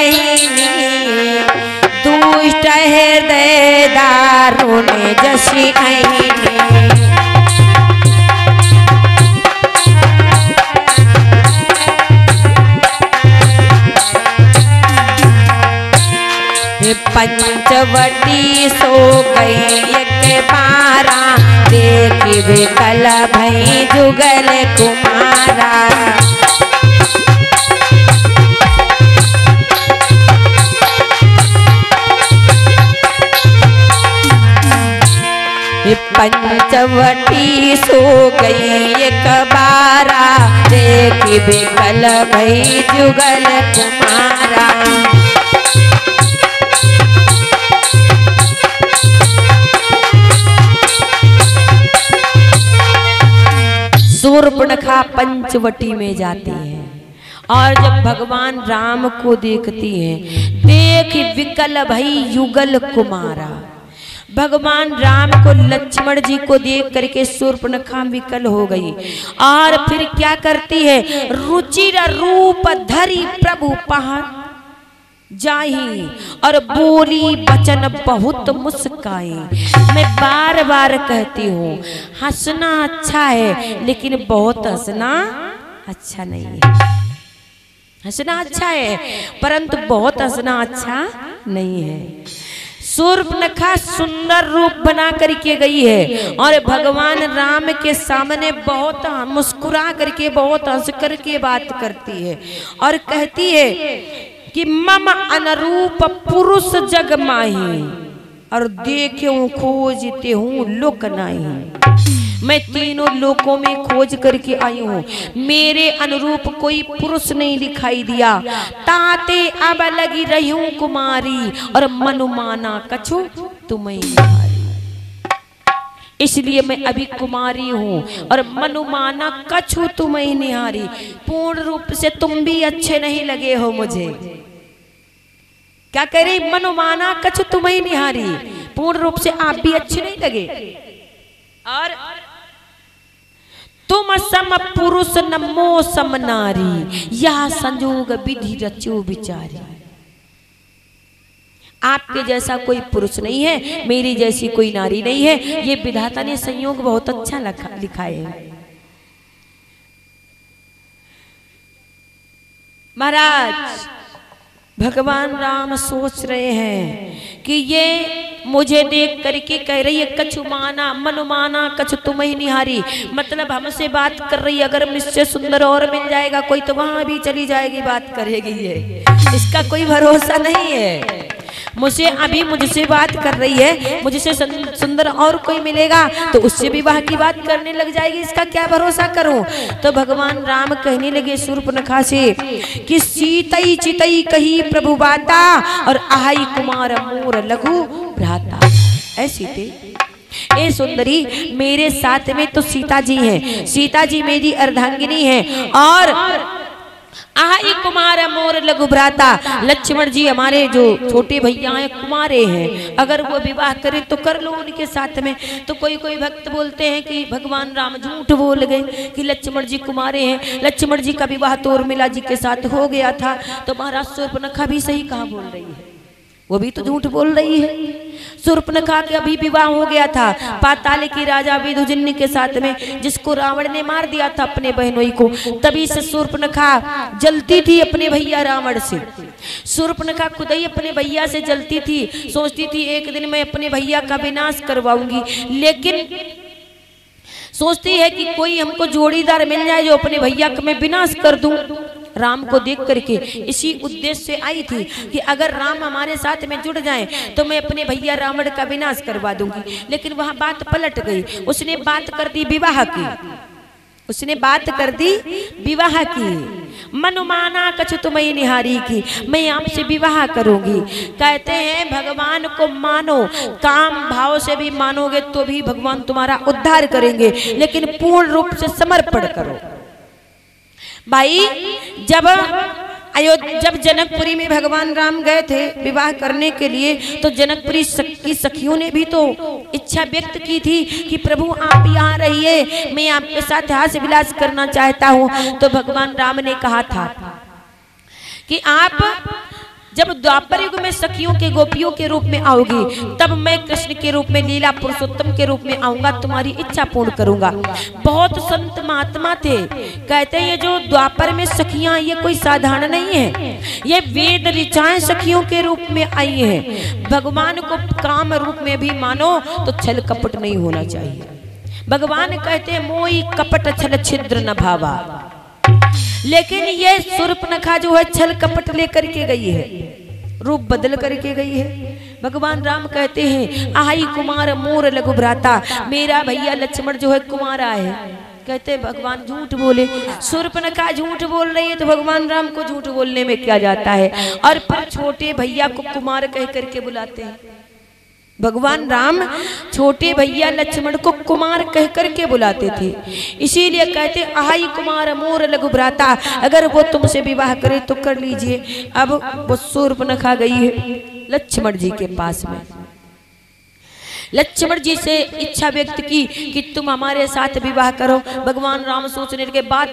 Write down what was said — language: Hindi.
बहिनी दुष्ट हृदय दारुण जसी अहिनी। पंचवटी सो गई एक बारा देखी विकल भई जुगल कुमारा। पंचवटी सो गई एक बारा देखी विकल भई जुगल कुमारा। शूर्पणखा पंचवटी में जाती है और जब भगवान राम को देखती है, देख विकल भई युगल कुमारा। भगवान राम को लक्ष्मण जी को देख करके शूर्पणखा विकल हो गई और फिर क्या करती है, रुचिर रूप धरी प्रभु पहाड़ जाही और बोली वचन बहुत मुस्काई। मैं बार बार कहती हूँ हंसना अच्छा है लेकिन बहुत हंसना अच्छा नहीं है। हंसना अच्छा है परंतु बहुत हंसना अच्छा नहीं है। शूर्पणखा सुंदर रूप बना करके गई है और भगवान राम के सामने बहुत मुस्कुरा करके बहुत हंस करके बात करती है और कहती है कि मम अनुरूप पुरुष जग माही और देखे खोजते हूँ लोक नहीं। मैं तीनों लोकों में खोज करके आई हूँ, मेरे अनुरूप कोई पुरुष नहीं दिखाई दिया। ताते अब लगी रही हूँ कुमारी और मनुमाना कछु तुम्हें निहारी। इसलिए मैं अभी कुमारी हूँ और मनुमाना कछु तुम्हें निहारी। पूर्ण रूप से तुम भी अच्छे नहीं लगे हो मुझे। क्या कह रही, मनुमाना कछु तुम्हें निहारी, पूर्ण रूप से आप भी अच्छे नहीं लगे। और तुम सम पुरुष नमो सम नारी, यह संजोग विधि रचो विचारी। आपके जैसा कोई पुरुष नहीं है, मेरी जैसी कोई नारी नहीं है, ये विधाता ने संयोग बहुत अच्छा लिखा है। महाराज भगवान राम सोच रहे हैं कि ये मुझे देख करके कह रही है कछु माना मनुमाना कछु तुम्हें निहारी, मतलब हमसे बात कर रही है। अगर मुझसे सुंदर और मिल जाएगा कोई तो वहां भी चली जाएगी, बात करेगी ये, इसका कोई भरोसा नहीं है। मुझे अभी मुझसे बात कर रही है, मुझसे सुंदर और कोई मिलेगा तो उससे विवाह की बात करने लग जाएगी, इसका क्या भरोसा करूं। तो भगवान राम कहने लगे शूर्पणखा से कि सीतई चितई कही प्रभु बाता और आहाई कुमार मोर लघु भ्राता। ऐ सीते, ए सुंदरी, मेरे साथ में तो सीता जी हैं, सीता जी मेरी अर्धांगिनी है और आई कुमार मोर लघु भ्राता, लक्ष्मण जी हमारे जो छोटे भैया हैं कुमारे हैं, अगर वो विवाह करे तो कर लो उनके साथ में। तो कोई कोई भक्त बोलते हैं कि भगवान राम झूठ बोल गए कि लक्ष्मण जी कुमारे हैं, लक्ष्मण जी का विवाह तो उर्मिला जी के साथ हो गया था। तो महाराज शूर्पणखा भी सही कहा बोल रही है, वो भी तो झूठ बोल रही है। शूर्पणखा के अभी विवाह हो गया था पाताल की राजा विदुजन्य के साथ में, जिसको रावण ने मार दिया था अपने बहनोई को। तभी से शूर्पणखा जलती थी अपने भैया रावण से। शूर्पणखा खुद ही अपने भैया से जलती थी, सोचती थी एक दिन मैं अपने भैया का विनाश करवाऊंगी, लेकिन सोचती है कि कोई हमको जोड़ीदार मिल जाए जो अपने भैया का मैं विनाश कर दूं। राम को देख करके इसी उद्देश्य से आई थी कि अगर राम हमारे साथ में जुड़ जाएं तो मैं अपने भैया रावण का विनाश करवा दूंगी। लेकिन वहां बात पलट गई, उसने बात कर दी विवाह की, उसने बात कर दी विवाह की। मनुमाना कछु तुम्हें निहारी की, मैं आपसे विवाह करूंगी। कहते हैं भगवान को मानो, काम भाव से भी मानोगे तो भी भगवान तुम्हारा उद्धार करेंगे, लेकिन पूर्ण रूप से समर्पण करो। भाई जब जनकपुरी में भगवान राम गए थे विवाह करने के लिए, तो जनकपुरी की सखियों ने भी तो इच्छा व्यक्त की थी कि प्रभु आप यहाँ रहिए, मैं आपके साथ हास्य विलास करना चाहता हूँ। तो भगवान राम ने कहा था कि आप जब द्वापर युग में सखियों के गोपियों के रूप में आओगी, तब मैं कृष्ण के रूप में, लीला पुरुषोत्तम के रूप में आऊंगा, तुम्हारी इच्छा पूर्ण करूंगा। बहुत संत महात्मा थे, कहते हैं ये जो द्वापर में सखियां, ये कोई साधारण नहीं है, ये वेद ऋचाएं सखियों के रूप में आई हैं। भगवान को काम रूप में भी मानो तो छल कपट नहीं होना चाहिए। भगवान कहते हैं मोई कपट छल छिद्र न भावा, लेकिन ये शूर्पणखा जो है छल कपट लेकर के गई है, रूप बदल करके गई है। भगवान राम कहते हैं आई कुमार मोर लघु भ्राता, मेरा भैया लक्ष्मण जो है कुमारा है। कहते भगवान झूठ बोले, शूर्पणखा झूठ बोल रही है तो भगवान राम को झूठ बोलने में क्या जाता है। और फिर छोटे भैया को कुमार कह करके बुलाते हैं। भगवान राम छोटे भैया लक्ष्मण को कुमार कह करके बुलाते थे, इसीलिए कहते आई कुमार मोर लघु भ्राता, अगर वो तुमसे विवाह करे तो कर लीजिए। अब वो शूर्पणखा गई है लक्ष्मण जी के पास में, लक्ष्मण जी से इच्छा व्यक्त की कि तुम हमारे साथ विवाह करो। भगवान राम सोचने के बाद